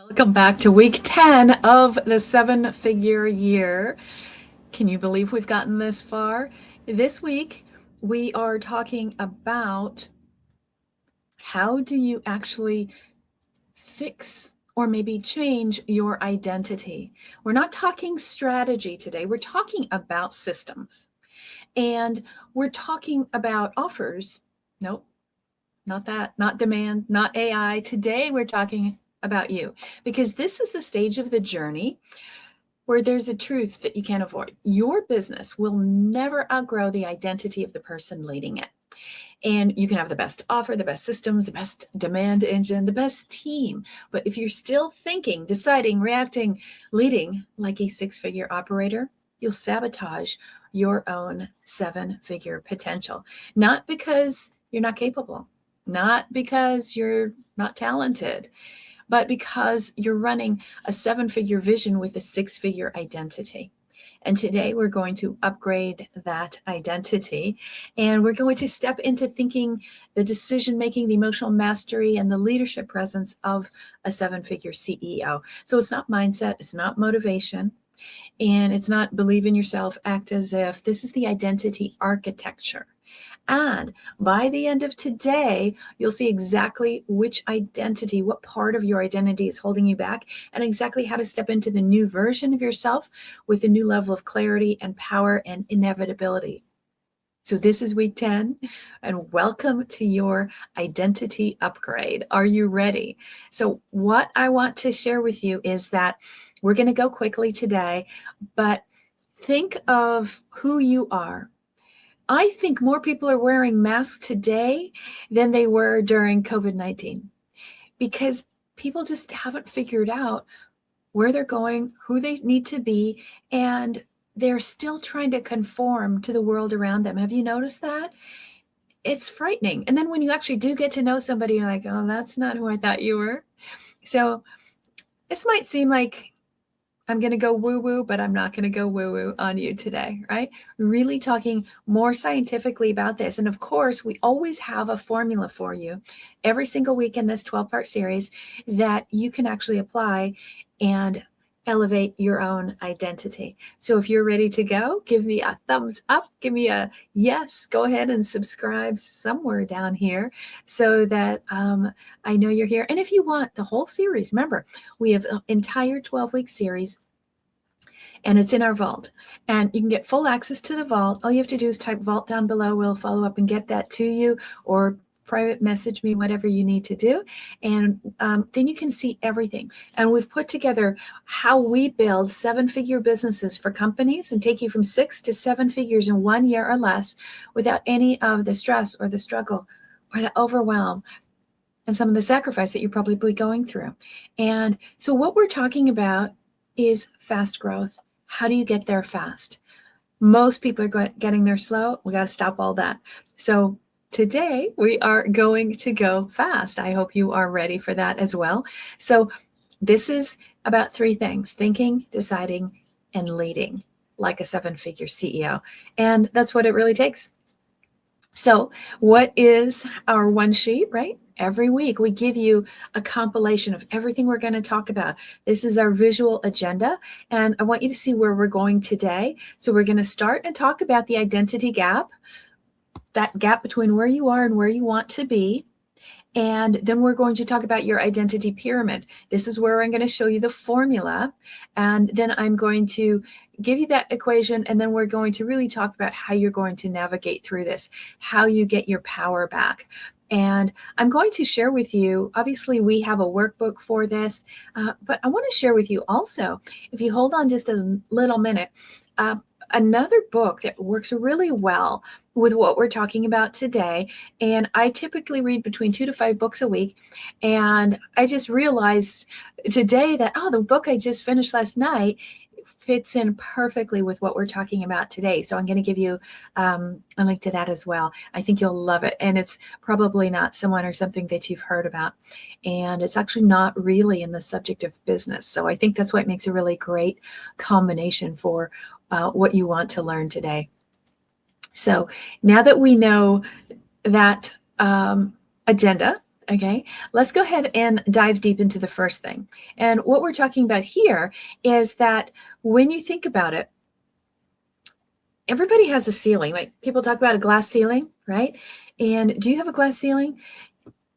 Welcome back to week 10 of the seven-figure year. Can you believe we've gotten this far? This week, we are talking about how do you actually fix or maybe change your identity. We're not talking strategy today. We're talking about systems. And we're talking about offers. Nope, not that, not demand, not AI. Today, we're talking about you, because this is the stage of the journey where there's a truth that you can't avoid. Your business will never outgrow the identity of the person leading it. And you can have the best offer, the best systems, the best demand engine, the best team. But if you're still thinking, deciding, reacting, leading like a six-figure operator, you'll sabotage your own seven-figure potential. Not because you're not capable, not because you're not talented, but because you're running a seven-figure vision with a six-figure identity. And today we're going to upgrade that identity, and we're going to step into thinking the decision-making, the emotional mastery, and the leadership presence of a seven-figure CEO. So it's not mindset, it's not motivation, and it's not believe in yourself, act as if. This is the identity architecture. And by the end of today, you'll see exactly which identity, what part of your identity is holding you back, and exactly how to step into the new version of yourself with a new level of clarity and power and inevitability. So this is week 10, and welcome to your identity upgrade. Are you ready? So what I want to share with you is that we're going to go quickly today, but think of who you are. I think more people are wearing masks today than they were during COVID-19, because people just haven't figured out where they're going, who they need to be, and they're still trying to conform to the world around them. Have you noticed that? It's frightening. And then when you actually do get to know somebody, you're like, oh, that's not who I thought you were. So this might seem like I'm going to go woo-woo, but I'm not going to go woo-woo on you today, right? Really talking more scientifically about this. And of course, we always have a formula for you every single week in this 12-part series that you can actually apply and elevate your own identity. So if you're ready to go, give me a thumbs up, give me a yes, go ahead and subscribe somewhere down here so that I know you're here. And if you want the whole series, remember, we have an entire 12-week series, and it's in our vault. And you can get full access to the vault. All you have to do is type vault down below. We'll follow up and get that to you, or private message me, whatever you need to do. And then you can see everything. And we've put together how we build seven-figure businesses for companies and take you from 6 to 7 figures in 1 year or less without any of the stress or the struggle or the overwhelm and some of the sacrifice that you're probably going through. And so what we're talking about is fast growth. How do you get there fast? Most people are getting there slow. We got to stop all that. So today we are going to go fast. I hope you are ready for that as well. So this is about 3 things: thinking, deciding, and leading like a seven-figure CEO. And that's what it really takes. So what is our one sheet, right? Every week we give you a compilation of everything we're going to talk about. This is our visual agenda, and I want you to see where we're going today. So we're going to start and talk about the identity gap, that gap between where you are and where you want to be. And then we're going to talk about your identity pyramid. This is where I'm going to show you the formula. And then I'm going to give you that equation. And then we're going to really talk about how you're going to navigate through this, how you get your power back. And I'm going to share with you, obviously we have a workbook for this, but I want to share with you also, if you hold on just a little minute, another book that works really well with what we're talking about today. And I typically read between 2 to 5 books a week. And I just realized today that, oh, the book I just finished last night fits in perfectly with what we're talking about today. So I'm going to give you a link to that as well. I think you'll love it. And it's probably not someone or something that you've heard about. And it's actually not really in the subject of business. So I think that's what makes a really great combination for what you want to learn today. So now that we know that agenda Okay, let's go ahead and dive deep into the first thing. And what we're talking about here is that when you think about it, everybody has a ceiling. Like people talk about a glass ceiling, right? And do you have a glass ceiling?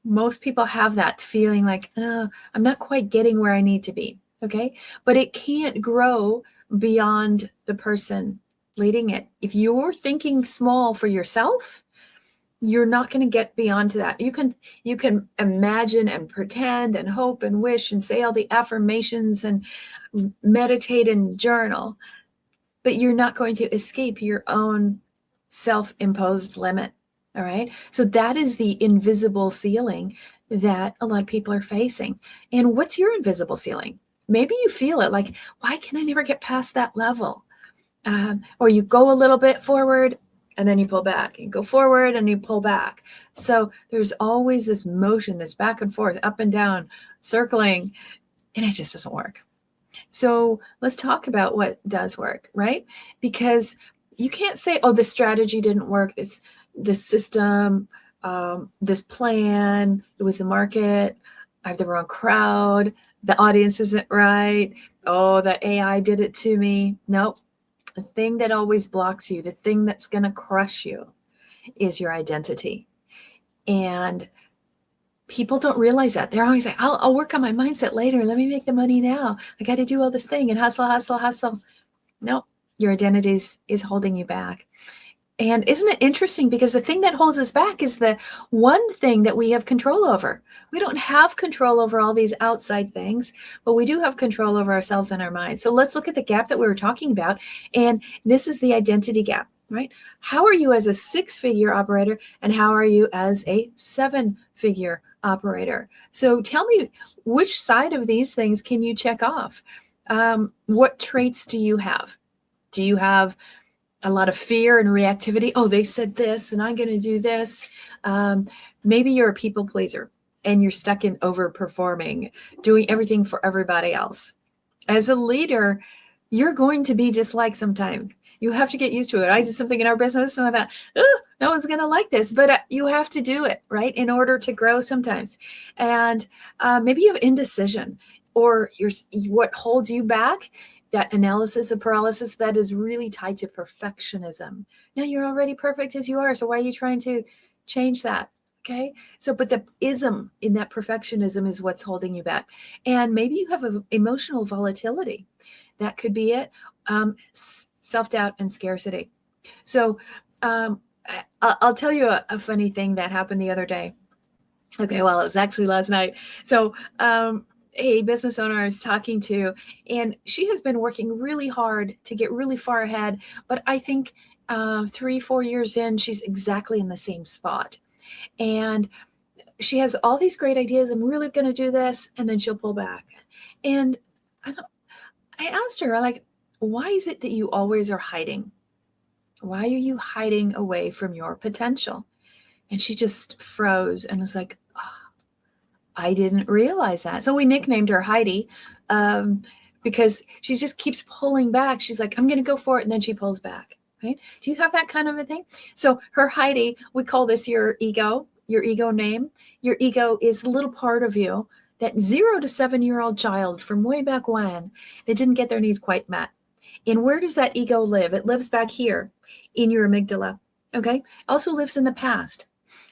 Most people have that feeling like, I'm not quite getting where I need to be. Okay, but it can't grow beyond the person leading it. If you're thinking small for yourself, you're not going to get beyond to that. You can imagine and pretend and hope and wish and say all the affirmations and meditate and journal, but you're not going to escape your own self-imposed limit. All right, so that is the invisible ceiling that a lot of people are facing. And what's your invisible ceiling? Maybe you feel it like, why can I never get past that level? Or you go a little bit forward and then you pull back. You go forward and you pull back. So there's always this motion, this back and forth, up and down, circling, and it just doesn't work. So let's talk about what does work, right? Because you can't say, oh, this strategy didn't work, this system, this plan, it was the market, I have the wrong crowd, the audience isn't right, oh, the AI did it to me. Nope. The thing that always blocks you, the thing that's going to crush you is your identity. And people don't realize that. They're always like, I'll work on my mindset later. Let me make the money now. I got to do all this thing and hustle, hustle, hustle. No, your identity is holding you back. And isn't it interesting? Because the thing that holds us back is the one thing that we have control over. We don't have control over all these outside things, but we do have control over ourselves and our minds. So let's look at the gap that we were talking about. And this is the identity gap, right? How are you as a 6-figure operator and how are you as a 7-figure operator? So tell me, which side of these things can you check off? What traits do you have? Do you have a lot of fear and reactivity? Oh, they said this and I'm going to do this. Maybe you're a people pleaser and you're stuck in overperforming, doing everything for everybody else. As a leader, you're going to be just like sometimes. You have to get used to it. I did something in our business and I thought, oh, no one's going to like this, but you have to do it, right, in order to grow sometimes. And maybe you have indecision or what holds you back, that analysis of paralysis that is really tied to perfectionism. Now you're already perfect as you are, so why are you trying to change that? Okay, so but the ism in that perfectionism is what's holding you back. And maybe you have an emotional volatility. That could be it. Self-doubt and scarcity. So I'll tell you a funny thing that happened the other day. Okay, well, it was actually last night. So a business owner I was talking to, and she has been working really hard to get really far ahead. But I think 3-4 years in, she's exactly in the same spot. And she has all these great ideas. I'm really going to do this. And then she'll pull back. And I asked her, like, why is it that you always are hiding? Why are you hiding away from your potential? And she just froze and was like, oh, I didn't realize that. So we nicknamed her Heidi because she just keeps pulling back. She's like, I'm going to go for it. And then she pulls back. Right? Do you have that kind of a thing? So her Heidi, we call this your ego name. Your ego is a little part of you, that 0 to 7-year-old child from way back when that didn't get their needs quite met. And where does that ego live? It lives back here in your amygdala. Okay. It also lives in the past.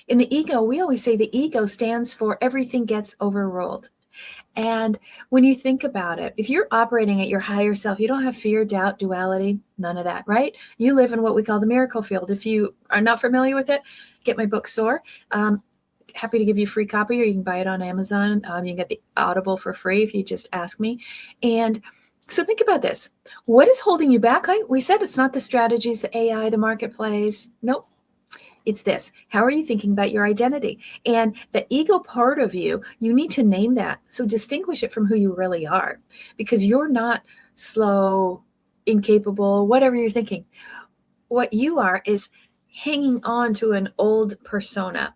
In the ego, we always say the ego stands for everything gets overruled. And when you think about it, if you're operating at your higher self, you don't have fear, doubt, duality, none of that, right? You live in what we call the miracle field. If you are not familiar with it, get my book Soar. Happy to give you a free copy, or you can buy it on Amazon. You can get the Audible for free if you just ask me. And so think about this. What is holding you back? Like we said, it's not the strategies, the AI, the marketplace. Nope. It's this. How are you thinking about your identity? And the ego part of you, you need to name that. So distinguish it from who you really are, because you're not slow, incapable, whatever you're thinking. What you are is hanging on to an old persona.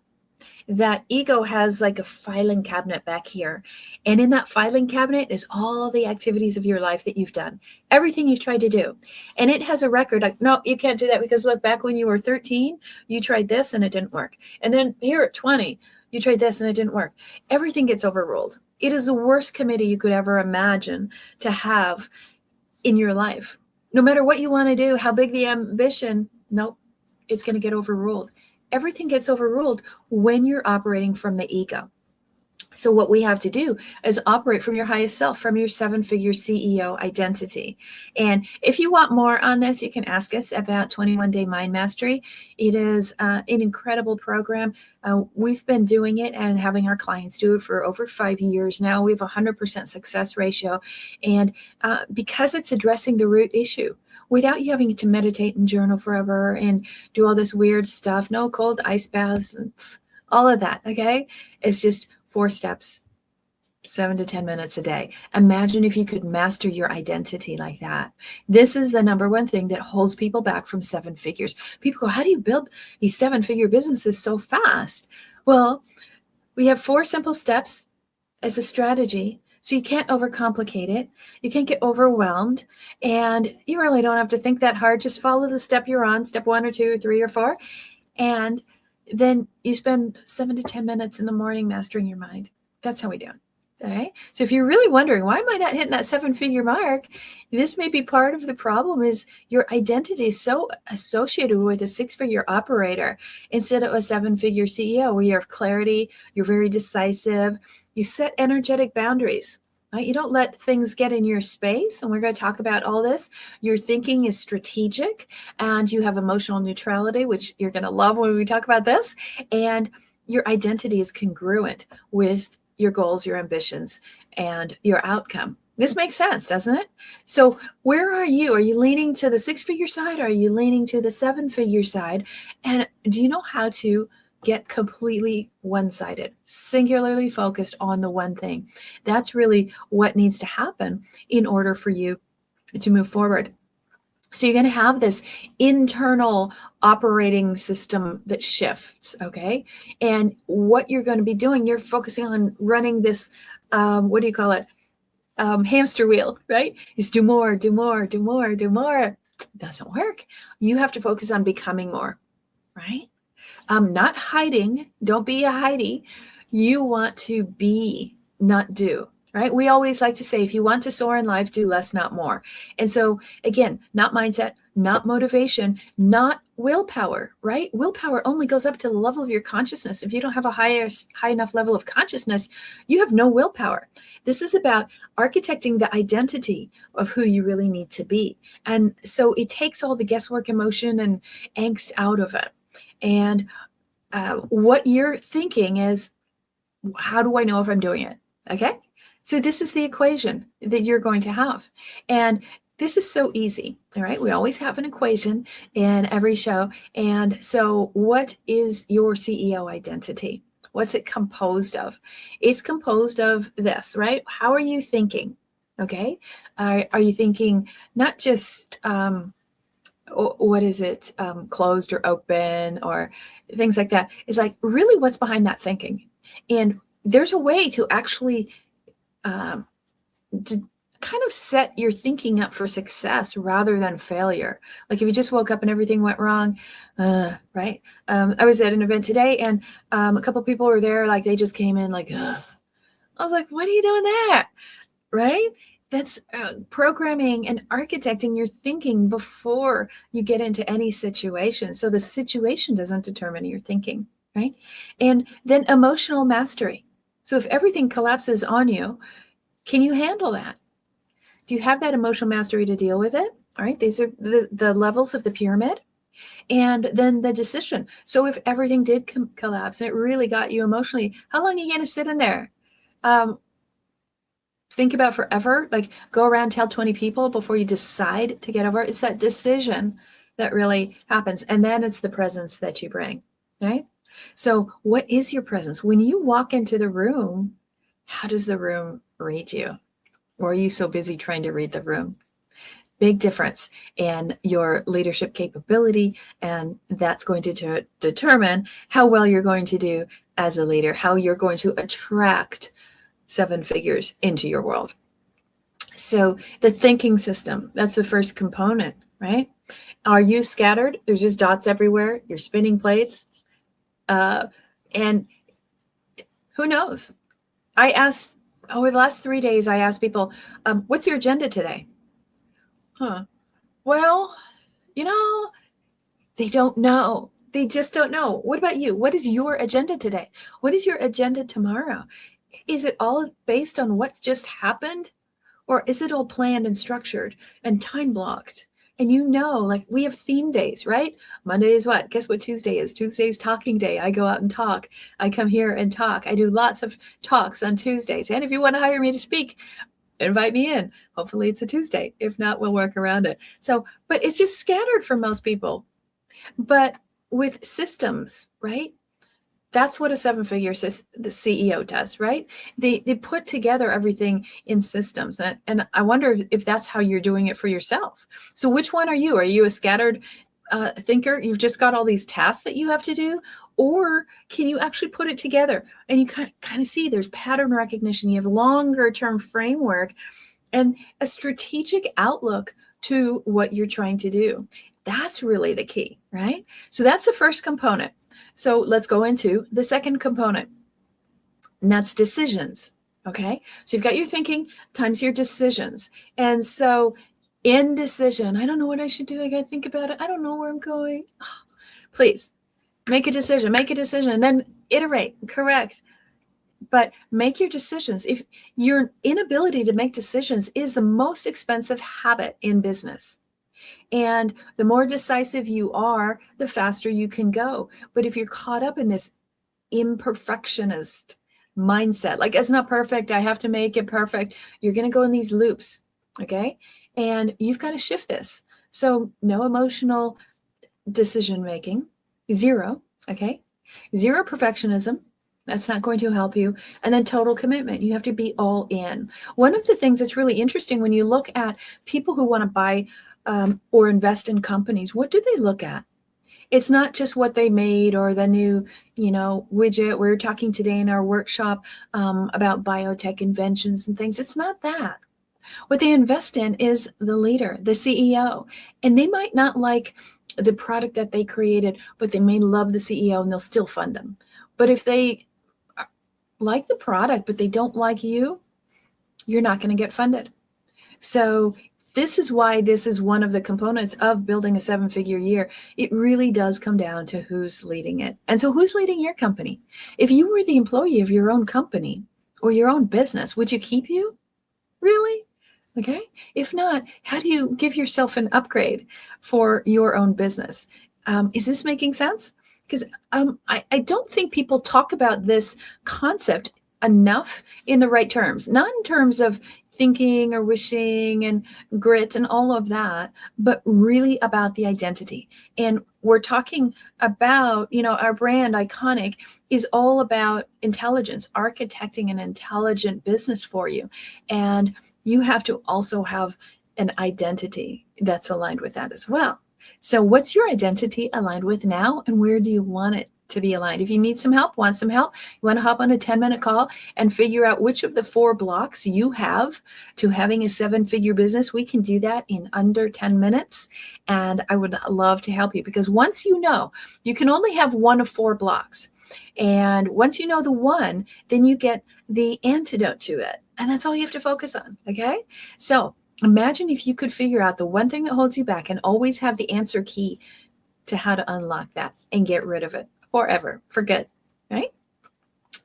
That ego has like a filing cabinet back here. And in that filing cabinet is all the activities of your life that you've done, everything you've tried to do. And it has a record like, no, you can't do that because look, back when you were 13, you tried this and it didn't work. And then here at 20, You tried this and it didn't work. Everything gets overruled. It is the worst committee you could ever imagine to have in your life. No matter what you want to do, how big the ambition, nope, it's going to get overruled. Everything gets overruled when you're operating from the ego. So what we have to do is operate from your highest self, from your 7-figure CEO identity. And if you want more on this, you can ask us about 21-Day Mind Mastery. It is an incredible program. We've been doing it and having our clients do it for over 5 years now. We have a 100% success ratio. And because it's addressing the root issue, without you having to meditate and journal forever and do all this weird stuff, no cold ice baths, and all of that, okay? It's just 4 steps, 7 to 10 minutes a day. Imagine if you could master your identity like that. This is the number one thing that holds people back from 7 figures. People go, how do you build these 7-figure businesses so fast? Well, we have 4 simple steps as a strategy. So you can't overcomplicate it. You can't get overwhelmed. And you really don't have to think that hard. Just follow the step you're on, step 1 or 2 or 3 or 4. And then you spend 7 to 10 minutes in the morning mastering your mind. That's how we do it. Okay. So if you're really wondering, why am I not hitting that 7-figure mark? This may be part of the problem is your identity is so associated with a 6-figure operator instead of a 7-figure CEO, where you have clarity, you're very decisive, you set energetic boundaries. Right? You don't let things get in your space. And we're going to talk about all this. Your thinking is strategic and you have emotional neutrality, which you're going to love when we talk about this. And your identity is congruent with your goals, your ambitions, and your outcome. This makes sense, doesn't it? So where are you? Are you leaning to the 6-figure side? Or are you leaning to the 7-figure side? And do you know how to get completely one-sided, singularly focused on the one thing? That's really what needs to happen in order for you to move forward. So you're going to have this internal operating system that shifts, okay? And what you're going to be doing, you're focusing on running this, what do you call it? Hamster wheel, right? Is do more, do more, do more, do more. It doesn't work. You have to focus on becoming more, right? Not hiding. Don't be a hidey. You want to be, not do, right? We always like to say, if you want to soar in life, do less, not more. And so again, not mindset, not motivation, not willpower, right? Willpower only goes up to the level of your consciousness. If you don't have a high enough level of consciousness, you have no willpower. This is about architecting the identity of who you really need to be. And so it takes all the guesswork, emotion, and angst out of it. And what you're thinking is, how do I know if I'm doing it? Okay. So this is the equation that you're going to have. And this is so easy. All right. We always have an equation in every show. And so what is your CEO identity? What's it composed of? It's composed of this, right? How are you thinking? Okay. Are you thinking not just, what is it, closed or open or things like that? It's like really what's behind that thinking. And there's a way to actually to kind of set your thinking up for success rather than failure. Like if you just woke up and everything went wrong, right? I was at an event today and a couple of people were there, like they just came in like, ugh. I was like, what are you doing there? Right? That's programming and architecting your thinking before you get into any situation. So the situation doesn't determine your thinking, right? And then emotional mastery. So if everything collapses on you, can you handle that? Do you have that emotional mastery to deal with it? All right, these are the levels of the pyramid. And then the decision. So if everything did collapse and it really got you emotionally, how long are you going to sit in there? Think about forever, like go around, tell 20 people before you decide to get over it. It's that decision that really happens. And then it's the presence that you bring, right? So what is your presence? When you walk into the room, how does the room read you? Or are you so busy trying to read the room? Big difference in your leadership capability. And that's going to determine how well you're going to do as a leader, how you're going to attract 7 figures into your world. So the thinking system, that's the first component, right? Are you scattered? There's just dots everywhere. You're spinning plates. And Who knows? I asked over the last 3 days, I asked people, what's your agenda today? Well, you know, they don't know. They just don't know. What about you? What is your agenda today? What is your agenda tomorrow? Is it all based on what's just happened? Or is it all planned and structured and time blocked? And like we have theme days, right? Monday is what? Guess what Tuesday is? Tuesday is talking day. I go out and talk. I come here and talk. I do lots of talks on Tuesdays. And if you want to hire me to speak, invite me in. Hopefully it's a Tuesday. If not, we'll work around it. So, but it's just scattered for most people. But with systems, right? That's what a seven-figure the CEO does, right? They put together everything in systems. And I wonder if that's how you're doing it for yourself. So which one are you? Are you a scattered thinker? You've just got all these tasks that you have to do? Or can you actually put it together? And you kind of see there's pattern recognition. You have longer term framework and a strategic outlook to what you're trying to do. That's really the key, right? So that's the first component. So let's go into the second component, and that's decisions. Okay. So you've got your thinking times your decisions. And so indecision, I don't know what I should do. I got to think about it. I don't know where I'm going. Oh, please make a decision, and then iterate, correct. But make your decisions. If your inability to make decisions is the most expensive habit in business. And the more decisive you are, the faster you can go. But if you're caught up in this imperfectionist mindset, like it's not perfect, I have to make it perfect, you're going to go in these loops. Okay. And you've got to shift this. So no emotional decision making, zero. Okay. Zero perfectionism. That's not going to help you. And then total commitment. You have to be all in. One of the things that's really interesting when you look at people who want to buy or invest in companies, what do they look at? It's not just what they made or the new, widget. We were talking today in our workshop about biotech inventions and things. It's not that. What they invest in is the leader, the CEO. And they might not like the product that they created, but they may love the CEO and they'll still fund them. But if they like the product, but they don't like you, you're not going to get funded. So this is why this is one of the components of building a seven-figure year. It really does come down to who's leading it. And so who's leading your company? If you were the employee of your own company or your own business, would you keep you? Really? Okay. If not, how do you give yourself an upgrade for your own business? Is this making sense? Because I don't think people talk about this concept enough in the right terms, not in terms of thinking or wishing and grit and all of that, but really about the identity. And we're talking about, our brand Iconic is all about intelligence, architecting an intelligent business for you. And you have to also have an identity that's aligned with that as well. So what's your identity aligned with now, and where do you want it to be aligned? If you need some help, want some help, you want to hop on a 10-minute call and figure out which of the 4 blocks you have to having a 7-figure business, we can do that in under 10 minutes. And I would love to help you, because once you know, you can only have one of 4 blocks. And once you know the one, then you get the antidote to it. And that's all you have to focus on. Okay. So imagine if you could figure out the one thing that holds you back and always have the answer key to how to unlock that and get rid of it forever, for good, right?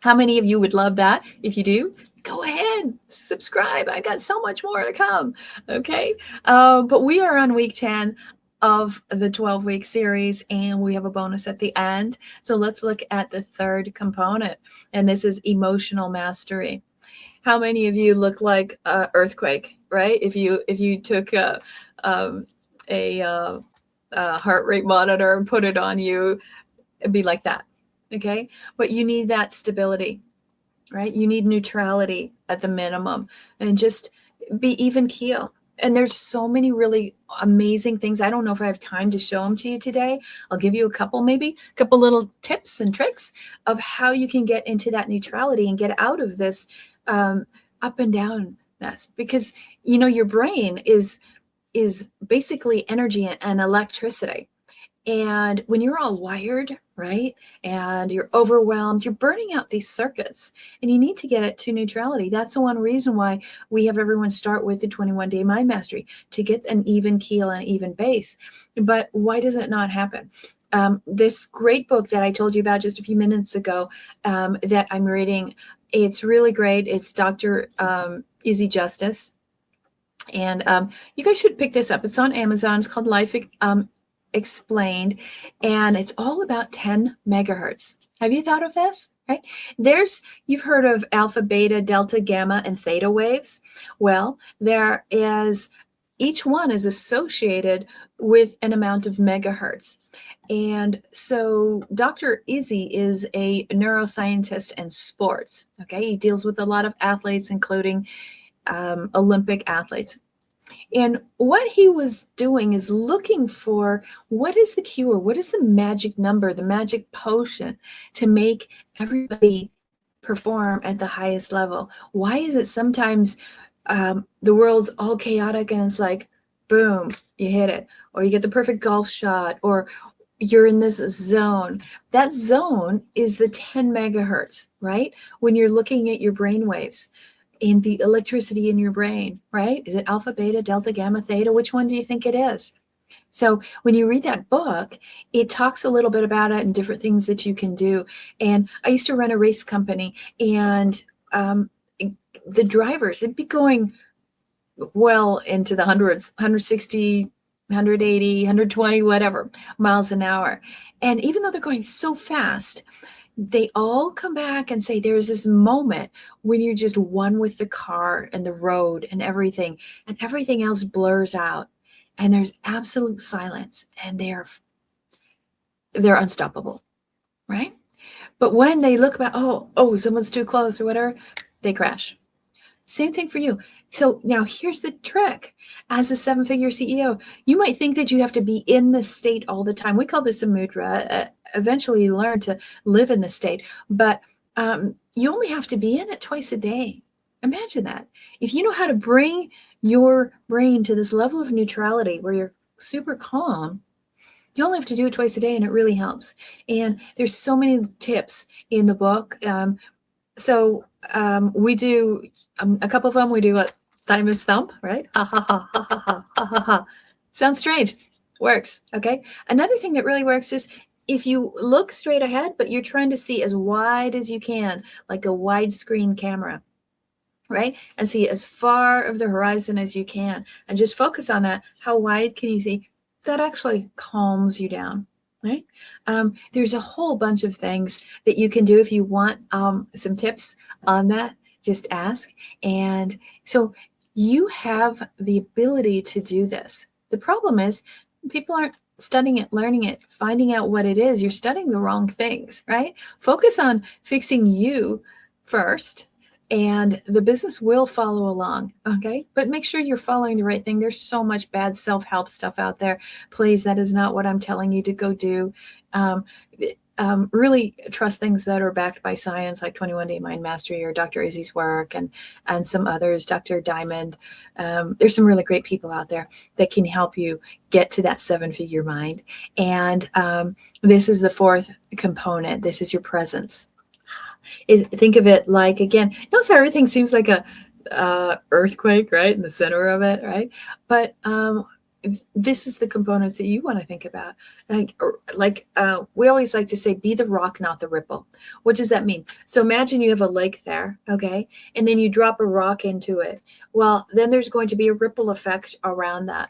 How many of you would love that? If you do, go ahead, subscribe. I got so much more to come, okay? But we are on week 10 of the 12-week series, and we have a bonus at the end. So let's look at the third component, and this is emotional mastery. How many of you look like an earthquake, right? If you took a heart rate monitor and put it on you, it'd be like that, okay? But you need that stability, right? You need neutrality at the minimum, and just be even keel. And there's so many really amazing things. I don't know if I have time to show them to you today. I'll give you a couple little tips and tricks of how you can get into that neutrality and get out of this up and downness, because your brain is basically energy and electricity. And when you're all wired right? And you're overwhelmed, you're burning out these circuits, and you need to get it to neutrality. That's the one reason why we have everyone start with the 21-day mind mastery, to get an even keel and even base. But why does it not happen? This great book that I told you about just a few minutes ago, that I'm reading, it's really great. It's Dr. Izzy Justice. And you guys should pick this up. It's on Amazon. It's called Life Explained. And it's all about 10 megahertz. Have you thought of this? Right? You've heard of alpha, beta, delta, gamma, and theta waves. Well, each one is associated with an amount of megahertz. And so Dr. Izzy is a neuroscientist in sports. Okay, he deals with a lot of athletes, including Olympic athletes. And what he was doing is looking for what is the cure, what is the magic number, the magic potion to make everybody perform at the highest level. Why is it sometimes the world's all chaotic and it's like, boom, you hit it, or you get the perfect golf shot, or you're in this zone. That zone is the 10 megahertz, right? When you're looking at your brain waves in the electricity in your brain, right? Is it alpha, beta, delta, gamma, theta? Which one do you think it is? So when you read that book, it talks a little bit about it and different things that you can do. And I used to run a race company, and the drivers, it'd be going well into the hundreds, 160, 180, 120, whatever, miles an hour. And even though they're going so fast, they all come back and say there's this moment when you're just one with the car and the road and everything else blurs out, and there's absolute silence, and they're unstoppable, right? But when they look back, oh, someone's too close or whatever, they crash. Same thing for you. So now here's the trick. As a 7-figure CEO, you might think that you have to be in this state all the time. We call this a mudra. Eventually you learn to live in the state, but you only have to be in it twice a day. Imagine that. If you know how to bring your brain to this level of neutrality where you're super calm, you only have to do it twice a day, and it really helps. And there's so many tips in the book. We do a couple of them. We do what thymus thump, right? Ha ha ha ha ha ha ha ha. Sounds strange. Works. Okay. Another thing that really works is if you look straight ahead, but you're trying to see as wide as you can, like a widescreen camera, right? And see as far of the horizon as you can, and just focus on that. How wide can you see? That actually calms you down. Right? There's a whole bunch of things that you can do. If you want some tips on that, just ask. And so you have the ability to do this. The problem is people aren't studying it, learning it, finding out what it is. You're studying the wrong things, right? Focus on fixing you first, and the business will follow along, okay? But make sure you're following the right thing. There's so much bad self-help stuff out there. Please, that is not what I'm telling you to go do. Really trust things that are backed by science, like 21-Day Mind Mastery or Dr. Izzy's work, and some others, Dr. Diamond. There's some really great people out there that can help you get to that 7-figure mind. And this is the fourth component. This is your presence. Think of it like, again, notice how everything seems like a earthquake, right, in the center of it, right? But this is the components that you want to think about. We always like to say, be the rock, not the ripple. What does that mean? So imagine you have a lake there, okay, and then you drop a rock into it. Well, then there's going to be a ripple effect around that.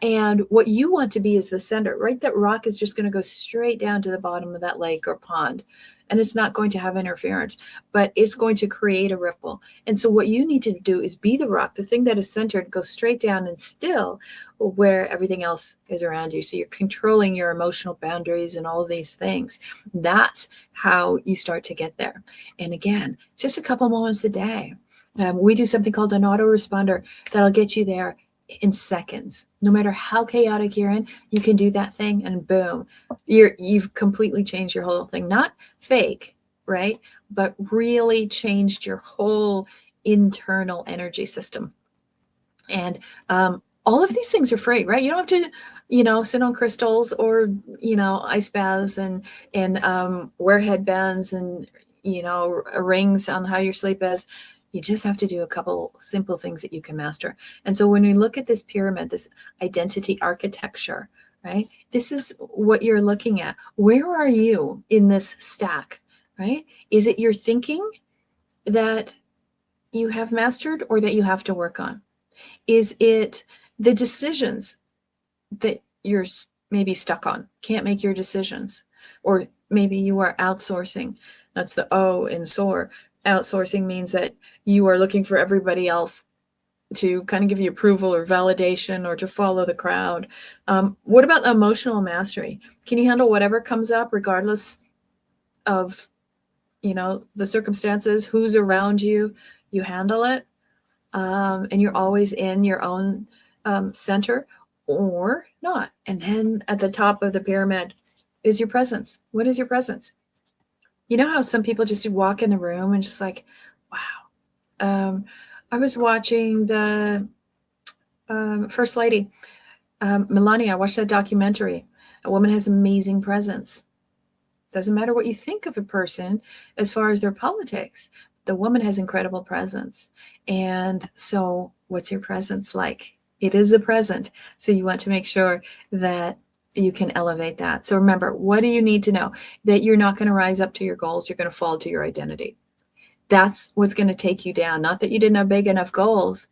And what you want to be is the center, right? That rock is just going to go straight down to the bottom of that lake or pond, and it's not going to have interference, but it's going to create a ripple. And so what you need to do is be the rock, the thing that is centered, go straight down and still where everything else is around you. So you're controlling your emotional boundaries and all of these things. That's how you start to get there. And again, it's just a couple moments a day. We do something called an autoresponder that'll get you there in seconds. No matter how chaotic you're in, you can do that thing, and boom, you've completely changed your whole thing. Not fake, right? But really changed your whole internal energy system. And all of these things are free, right? You don't have to sit on crystals or, ice baths and wear headbands and, rings on how your sleep is. You just have to do a couple simple things that you can master. And so when we look at this pyramid, this identity architecture, right? This is what you're looking at. Where are you in this stack, right? Is it your thinking that you have mastered or that you have to work on? Is it the decisions that you're maybe stuck on, can't make your decisions? Or maybe you are outsourcing. That's the O in SOAR. Outsourcing means that you are looking for everybody else to kind of give you approval or validation or to follow the crowd. What about emotional mastery? Can you handle whatever comes up regardless of, the circumstances, who's around you? You handle it, and you're always in your own center or not. And then at the top of the pyramid is your presence. What is your presence? You know how some people just walk in the room and just like, wow. I was watching the First Lady, Melania. I watched that documentary. A woman has amazing presence. Doesn't matter what you think of a person as far as their politics. The woman has incredible presence. And so what's your presence like? It is a present. So you want to make sure that you can elevate that. So remember, what do you need to know? That you're not going to rise up to your goals. You're going to fall to your identity. That's what's going to take you down. Not that you didn't have big enough goals,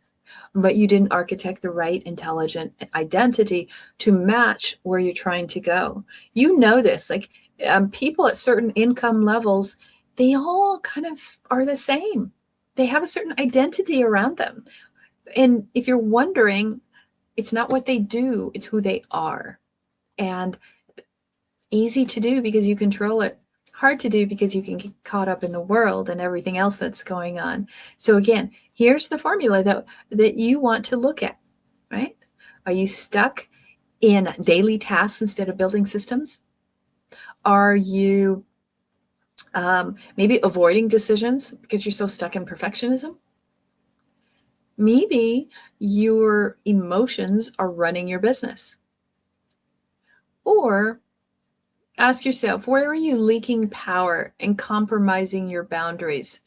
but you didn't architect the right intelligent identity to match where you're trying to go. You know this, like people at certain income levels, they all kind of are the same. They have a certain identity around them. And if you're wondering, it's not what they do, it's who they are. And easy to do because you control it. Hard to do because you can get caught up in the world and everything else that's going on. So again, here's the formula that you want to look at, right? Are you stuck in daily tasks instead of building systems? Are you maybe avoiding decisions because you're so stuck in perfectionism? Maybe your emotions are running your business. Or ask yourself, where are you leaking power and compromising your boundaries?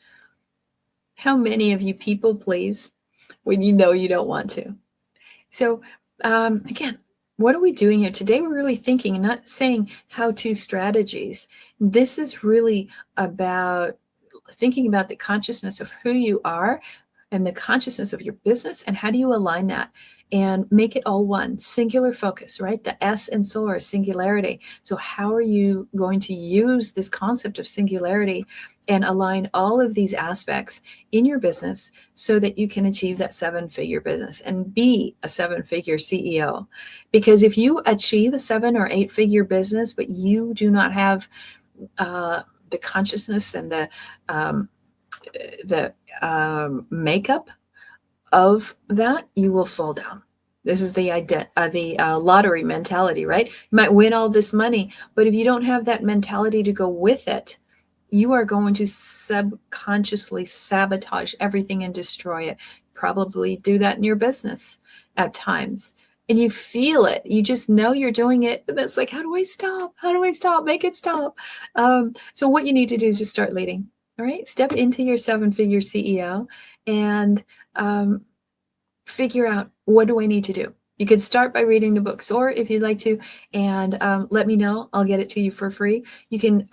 How many of you people please when you know you don't want to? So again, what are we doing here? Today we're really thinking, not saying how-to strategies. This is really about thinking about the consciousness of who you are and the consciousness of your business, and how do you align that and make it all one, singular focus, right? The S in SOAR, singularity. So how are you going to use this concept of singularity and align all of these aspects in your business so that you can achieve that 7-figure business and be a 7-figure CEO? Because if you achieve a 7 or 8-figure business, but you do not have the consciousness and the makeup of that, you will fall down. This is the lottery mentality, right? You might win all this money, but if you don't have that mentality to go with it, you are going to subconsciously sabotage everything and destroy it. Probably do that in your business at times. And you feel it. You just know you're doing it. And it's like, how do I stop? How do I stop? Make it stop. So what you need to do is just start leading. All right. Step into your 7-figure CEO and figure out, what do I need to do? You could start by reading the books, or if you'd like to, and let me know, I'll get it to you for free. You can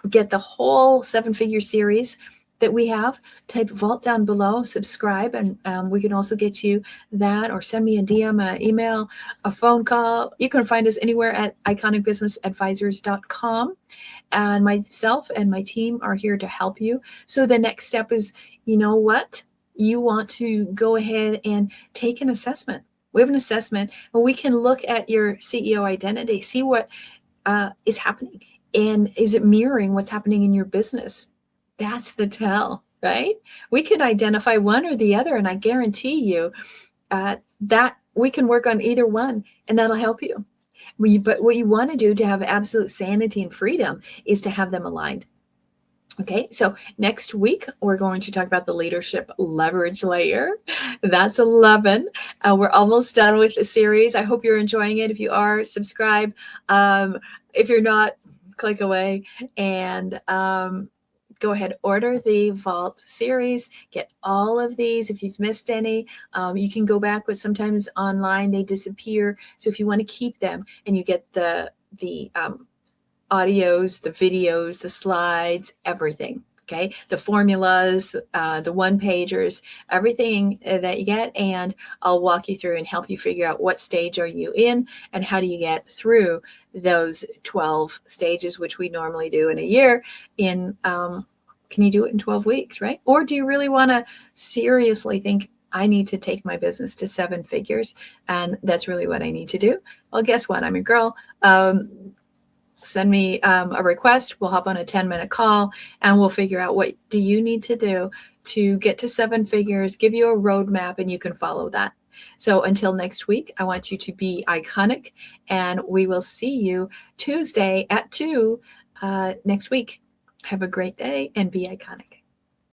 get the whole 7-figure series that we have. Type Vault down below, subscribe, and we can also get you that, or send me a DM, an email, a phone call. You can find us anywhere at iconicbusinessadvisors.com. And myself and my team are here to help you. So the next step is, you know what? You want to go ahead and take an assessment. We have an assessment where we can look at your CEO identity, see what is happening, and is it mirroring what's happening in your business? That's the tell, right? We could identify one or the other, and I guarantee you that we can work on either one, and that'll help you. But what you want to do to have absolute sanity and freedom is to have them aligned. Okay, so next week we're going to talk about the leadership leverage layer. That's 11. We're almost done with the series. I hope you're enjoying it. If you are, subscribe. If you're not, click away and go ahead, order the Vault series, get all of these. If you've missed any, you can go back, but sometimes online they disappear. So if you want to keep them and you get the audios, the videos, the slides, everything. Okay, the formulas, the one pagers, everything that you get, and I'll walk you through and help you figure out what stage are you in and how do you get through those 12 stages, which we normally do in a year. Can you do it in 12 weeks, right? Or do you really want to seriously think, I need to take my business to 7 figures, and that's really what I need to do? Well, guess what? I'm your girl. Send me a request. We'll hop on a 10-minute call and we'll figure out what do you need to do to get to 7 figures, give you a roadmap, and you can follow that. So until next week, I want you to be iconic, and we will see you Tuesday at 2 next week. Have a great day and be iconic.